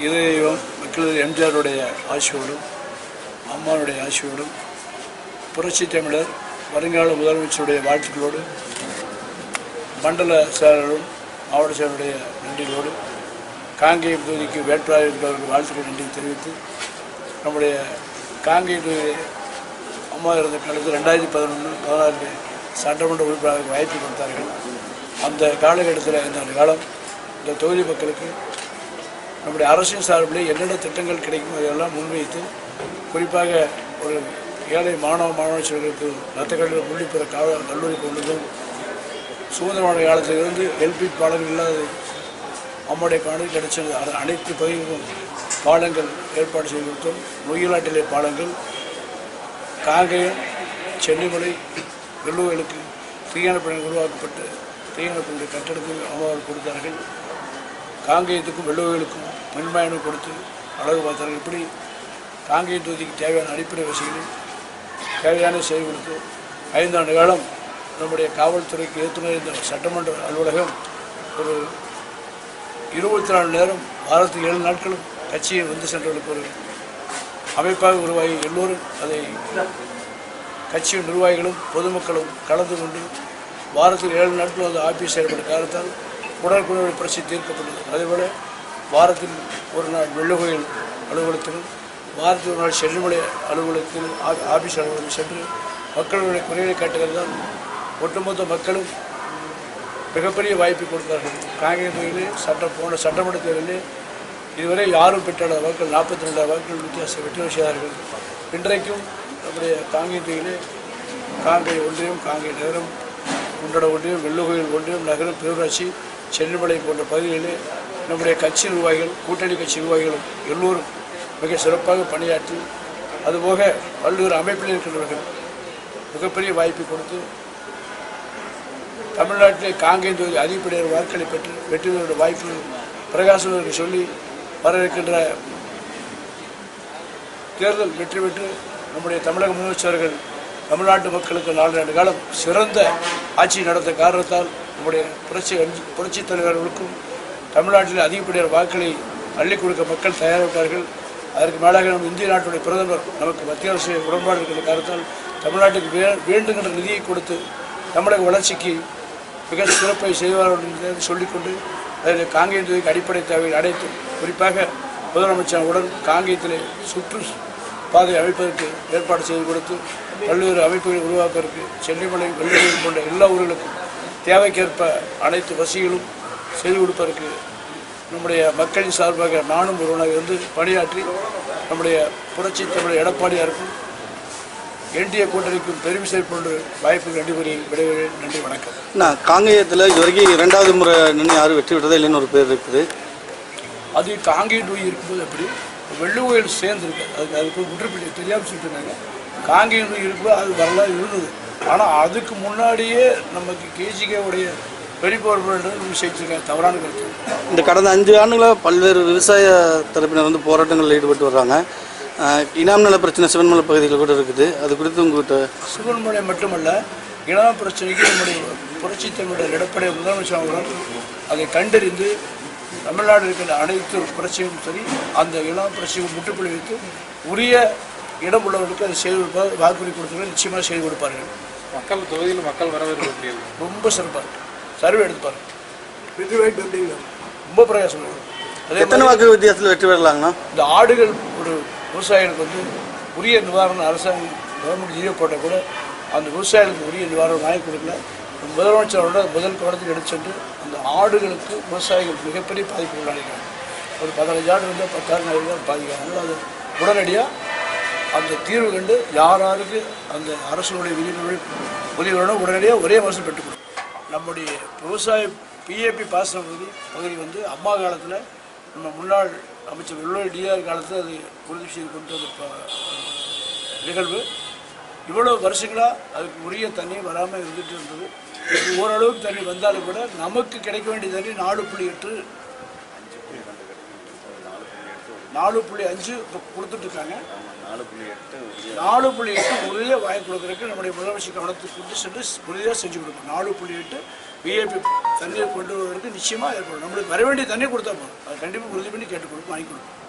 இதையும் மக்கள் எம்ஜிஆருடைய ஆட்சியோடும் அம்மாவுடைய ஆட்சியோடும் புரட்சி தமிழர் வருங்கால முதலமைச்சருடைய வாழ்த்துக்களோடு மண்டல செயலரும் மாவட்ட செயலருடைய நன்றிகளோடு காங்கேயம் தொகுதிக்கு வேட்பாளர் இருப்பவர்கள் வாழ்த்துக்கள் நன்றி தெரிவித்து நம்முடைய காங்கேயம் தொகுதி அம்மா இருந்த காலத்தில் 2011-16 சட்டமன்ற உறுப்பினருக்கு வாய்ப்பு கொடுத்தார்கள். அந்த காலகட்டத்தில் இந்த காலம் இந்த தொகுதி மக்களுக்கு நம்முடைய அரசின் சார்பில் என்னென்ன திட்டங்கள் கிடைக்கும் அதையெல்லாம் முன்வைத்து குறிப்பாக ஒரு ஏழை மாணவர்களுக்கு ரத்தக்கல்வி உள்ளிப்புற கல்லூரி கொண்டதும் சுதந்திரமான காலத்திலிருந்து எல்பி பாலங்கள் இல்லாத அம்மாவுடைய காலத்தில் கிடைச்சது. அனைத்து பகுதிகளும் பாலங்கள் ஏற்பாடு செய்து கொடுத்தோம். நொய்யலாட்டிலே பாலங்கள், காங்கேயம் சென்னிமலை வெள்ளுவயலுக்கு தீயான பணிகள் உருவாக்கப்பட்டு தீயான பணியுடைய கட்டடத்தில் அம்மாவர்கள் கொடுத்தார்கள். காங்கேயத்துக்கும் வெள்ளுவயலுக்கும் மின்மயனும் கொடுத்து அழகு பார்த்தார்கள். இப்படி காங்கேயம் தொகுதிக்கு தேவையான அடிப்படை வசதிகள் தேவையான செய்து கொடுத்து 5 ஆண்டு காலம் நம்முடைய காவல்துறைக்கு ஏற்றுநர் இந்த சட்டமன்ற அலுவலகம் ஒரு 24 நேரம் வாரத்துக்கு 7 நாட்களும் கட்சியை வந்து சென்றவர்களுக்கு ஒரு அமைப்பாக உருவாகி எல்லோரும் அதை கட்சியின் நிர்வாகிகளும் பொதுமக்களும் கலந்து கொண்டு வாரத்தில் 7 நாட்களும் அது ஆஃபீஸ் செயல்பட காரணத்தால் உடனுக்குடன் பிரச்சனை தீர்க்கப்பட்டது. அதேபோல் வாரத்தில் ஒரு நாள் வெள்ளுகோயில் அலுவலகத்திலும் வாரத்தில் ஒரு நாள் செல்லுமலை அலுவலகத்தில் ஆஃபீஸ் அலுவலகம் சென்று மக்களுடைய குறைகளை கேட்டதில்தான் ஒட்டுமொத்த மக்களும் மிகப்பெரிய வாய்ப்பு கொடுத்தார்கள். காங்கேயம் தொகுதியிலே போன சட்டமன்ற தேர்தலில் இதுவரை யாரும் பெற்றாத வாக்குகள் 42 வாக்குகள் வித்தியாசம் வெற்றி செய்தார்கள். இன்றைக்கும் நம்முடைய காங்கேயம் தொகுதியிலே காங்கேயம் ஒன்றியம், காங்கேயம் நகரம், குண்டட ஒன்றியம், வெள்ளுகோயில் ஒன்றியம், நகரம், பேரூராட்சி, சென்னிமலை போன்ற பகுதிகளிலே நம்முடைய கட்சி நிர்வாகிகள், கூட்டணி கட்சி நிர்வாகிகளும் எல்லோரும் மிக சிறப்பாக பணியாற்றி அதுபோக பல்வேறு அமைப்பில் இருக்கின்றவர்கள் மிகப்பெரிய வாய்ப்பு கொடுத்து தமிழ்நாட்டிலே காங்கேயம் தொகுதி அதிகப்படியான வாக்குகளை பெற்று வெற்றி பெறுவதற்கான வாய்ப்பு பிரகாசம் சொல்லி வர இருக்கின்ற தேர்தல் வெற்றி பெற்று நம்முடைய தமிழக முதலமைச்சர்கள் தமிழ்நாட்டு மக்களுக்கு 4 ஆண்டு காலம் சிறந்த ஆட்சி நடத்த காரணத்தால் நம்முடைய புரட்சி தலைவர்களுக்கும் தமிழ்நாட்டில் அதிகப்படியான வாக்களை அள்ளி கொடுக்க மக்கள் தயாரித்தார்கள். அதற்கு மேலாக நம்ம இந்திய நாட்டுடைய பிரதமர் நமக்கு மத்திய அரசு உடன்பாடு இருக்கிற காரணத்தால் தமிழ்நாட்டுக்கு வேண்டுகின்ற நிதியை கொடுத்து தமிழக வளர்ச்சிக்கு மிக சிறப்பை செய்வார்கள் என்று சொல்லிக்கொண்டு அதில் காங்கேயம் தொகுதிக்கு அடிப்படை தேவைகள் அனைத்தும் குறிப்பாக முதலமைச்சருடன் காங்கேயத்திலே சுற்று பாதை அமைப்பதற்கு ஏற்பாடு செய்து கொடுத்து பல்வேறு அமைப்புகளை உருவாக்குவதற்கு சென்னிமலை வெள்ளுவயல் போன்ற எல்லா ஊர்களுக்கும் தேவைக்கேற்ப அனைத்து வசதிகளும் செய்து கொடுப்பதற்கு நம்முடைய மக்களின் சார்பாக நானும் ஒருவனாக இருந்து பணியாற்றி நம்முடைய புரட்சி தமிழர் எடப்பாடியாருக்கும் என்டிஏ கூட்டணிக்கும் பெருமை சேர்ப்போன்ற வாய்ப்புகள் விடைபெறுகிறேன். நன்றி, வணக்கம். நான் காங்கேயத்தில் இது வரைக்கும் 2வது முறை நின்று யாரும் வெற்றி பெற்றதா இல்லைன்னு ஒரு பேர் இருக்குது. அது காங்கேயம் தொகுதி இருக்கும்போது அப்படி வெள்ளுவயல் சேர்ந்துருக்கு. அதுக்கு முற்றுப்பள்ளி தெரியாமல் சொல்லிட்டுருக்காங்க. காங்கேயம் தொகுதி இருக்கும்போது அது வரலாறு இருந்தது. ஆனால் அதுக்கு முன்னாடியே நமக்கு கேஜிகேவுடைய வெளிப்பொறுப்பு செய்திருக்காங்க. தவறான கருத்து. இந்த கடந்த 5 ஆண்டுகளாக பல்வேறு விவசாய தரப்பினர் வந்து போராட்டங்களில் ஈடுபட்டு வர்றாங்க. இனாம் நல பிரச்சனை சிவன்மலை பகுதியில் கூட இருக்குது. அது குறித்து உங்கள்கிட்ட சிவன்மலை மட்டுமல்ல, இனாம் பிரச்சனைக்கு நம்முடைய புரட்சி தமிழர் எடப்பாடி முதலமைச்சர் அவர்கள் அதை கண்டறிந்து தமிழ்நாடு இருக்கின்ற அனைத்து பிரச்சனையும் சரி அந்த இனாம் பிரச்சனையை முற்றுப்புள்ளி வைத்து உரிய இடம் உள்ளவர்களுக்கு அதை செய்து கொடுப்பார். வாக்குறுதி கொடுத்தவர்கள் நிச்சயமாக செய்து கொடுப்பார்கள். மக்கள் தொகுதியில் மக்கள் வரவேற்பு ரொம்ப சிறப்பாக இருக்கும். சர்வே எடுத்துப்பாரு ரொம்ப பிரயாசம். எத்தனை வாக்கு வித்தியாசத்தில் வெற்றி பெறலாங்கண்ணா? இந்த ஆடுகள் ஒரு விவசாயிகளுக்கு வந்து உரிய நிவாரணம் அரசாங்கம் கவர்மெண்ட் ஜீரோ போட்டால் கூட அந்த விவசாயிகளுக்கு உரிய நிவாரணம் வாங்கி கொடுக்கல. முதலமைச்சரோட முதல் கவனத்தில் எடுத்து சென்று அந்த ஆடுகளுக்கு விவசாயிகள் மிகப்பெரிய பாதிப்பு உள்ளாடிக்கிறாங்க. ஒரு 15 ஆடு இருந்தால் 10,000 தான் பாதிக்கிறாங்க. அது உடனடியாக அந்த தீர்வு கண்டு யாருக்கு அந்த அரசுடைய உதவியோட உடனடியாக ஒரே மாதம் பெற்றுக்கணும். நம்முடைய விவசாய பிஏபி பாசன பகுதி வந்து அம்மா காலத்தில் நம்ம முன்னாள் அமைச்சர் வெள்ளுவயல் டிஆர் காலத்தில் அது உறுதி செய்து கொண்டு வந்த நிகழ்வு. இவ்வளோ வருஷங்களாக அதுக்கு உரிய தண்ணி வராமல் இருந்துகிட்டு இருந்தது. ஓரளவுக்கு தண்ணி வந்தாலும் கூட நமக்கு கிடைக்க வேண்டிய தண்ணி 4.5 இப்போ கொடுத்துட்ருக்காங்க. 4.8 உறுதியாக வாங்கி கொடுக்குறதுக்கு நம்முடைய முதலமைச்சர் கவனத்துக்கு கொண்டு சென்று உறுதியாக செஞ்சு கொடுக்கணும். 4.8 விஐபி தண்ணீர் கொண்டு வருவதற்கு நிச்சயமாக ஏற்படும். நம்மளுக்கு வர வேண்டிய தண்ணி கொடுத்தா போதும். அதை கண்டிப்பாக உறுதி பண்ணி கேட்டுக்கொடுக்கும், வாங்கி கொடுக்கும்.